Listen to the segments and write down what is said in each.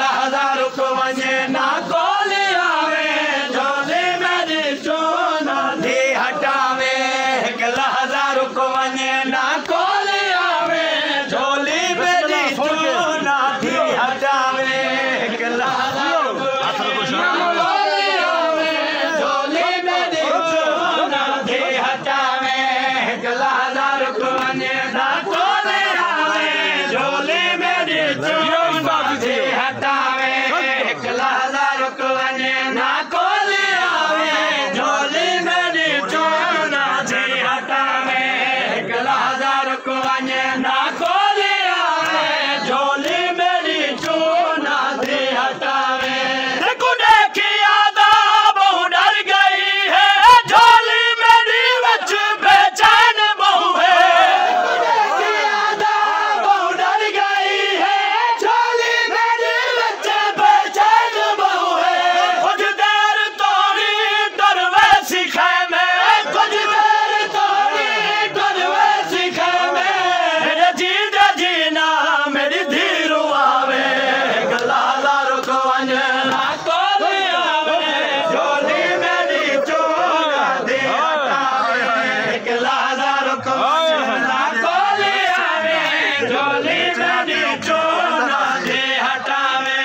हज़ार को वञे ना कोली आवे झोली मेरी चोना थी हटावे 1,000 को वञे ना कोली आवे झोली मेरी चोना थी हटावे 1,000 को कोली आवे झोली मेरी चोना थी हटावे 1,000 को वञे ना कोली आवे झोली मेरी चोना थी हटावे 1,000 को वञे ना कोली आवे झोली मेरी चोना थी हटावे 1,000 को वञे ना कोली आवे झोली मेरी चोना थी हटावे देखी यादा बहु डर गई है झोली मेरी बच बेचैन बहु है देखी यादा बहु डर गई है झोली मेरी बच बेचैन बहु है कुछ देर तोड़ी डरवे सिखे में कुछ देर तोड़ी डरवे सिखे में मेरे जीजा जीना मेरी धीरू आवे 1,000 को वञे ना कोली आवे झोली मेरी चोना थी हटावे 1,000 को वञे ना कोली आवे झोली मेरी चोना थी हटावे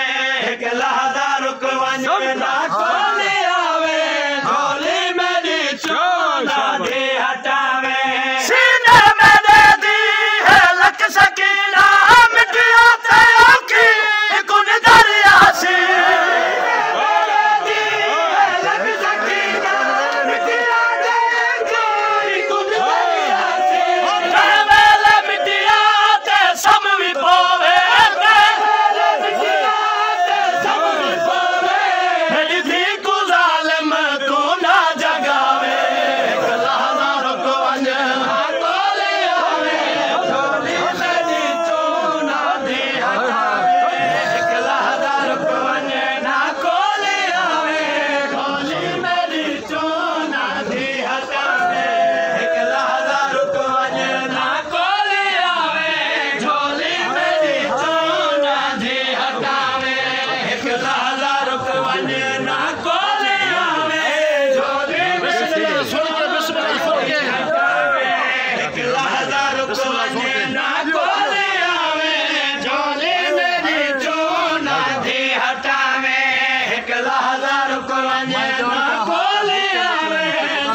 1,000 को वञे ना कोली आवे झोली मेरी चोना थी हटावे सीने में दे दी है लक सकीना मिटिया ते औखी कुन दरिया सी दी है लक सकीना मिटिया ते औखी कुन दरिया सी वेले मिटिया ते सम भी पोवे वेले मिटिया ते सम भी पोवे मेरी थी को जालिम तू ना जगावे 1,000 को वञे ना कोली आवे झोली मेरी चोना थी हटावे 1,000 को वञे ना कोली आवे झोली मेरी चोना थी हटावे 1,000 को वञे ना कोली आवे झोली मेरी चोना थी हटावे 1,000 को वञे ना कोली आवे झोली मेरी हटावे 1,000 को वञे ना कोली आवे झोली मेरी चोना थी हटावे 1,000 को वञे ना कोली आवे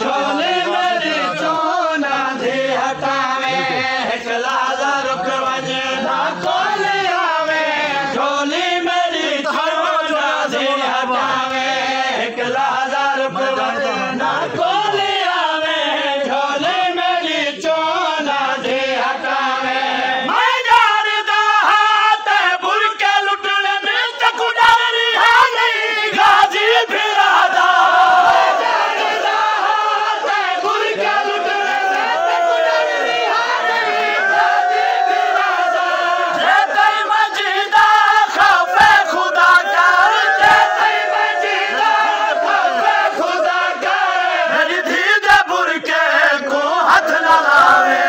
झोली मेरी चोना थी हटावे 1,000 को वञे ना कोली आवे झोली मेरी चोना थी हटावे 1,000 को वञे ना कोली आवे झोली मेरी चोना थी हटावे मैं जानदा हाथ बुरके लुटण तक डरी हानी गाजी फिरादा जानदा हाथ बुरके लुटण तक डरी हानी गाजी फिरादा जे तई मजीदा खौफे खुदा कर जे तई मजीदा खौफे खुदा कर मेरी धीद बुरके को हाथ न लावे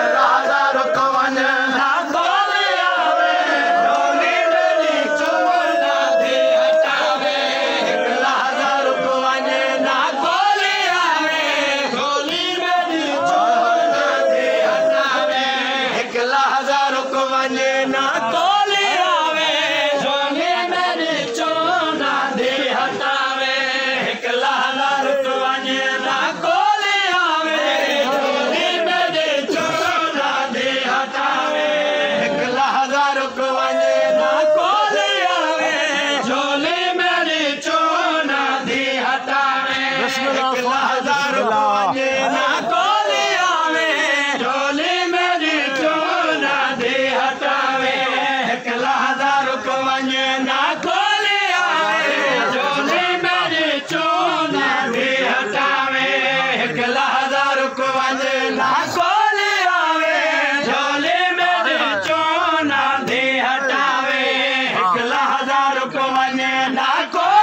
1,000 को वञे ना कोली आवे झोली मेरी चोना थी हटावे 1,000 को वञे ना कोली आवे झोली मेरी चोना थी हटावे 1,000 को वञे ना कोली आवे झोली मेरी चोना थी हटावे 1,000 को वञे ना कोली आवे झोली मेरी चोना थी हटावे 1,000 को वञे ना कोली आवे झोली मेरी चोना थी हटावे 1,000 को वञे ना कोली आवे झोली मेरी चोना थी हटावे 1,000 को वञे ना कोली आवे झोली मेरी चोना थी हटावे 1,000 को वञे ना कोली आवे झोली मेरी चोना थी हटावे 1,000 को वञे ना कोली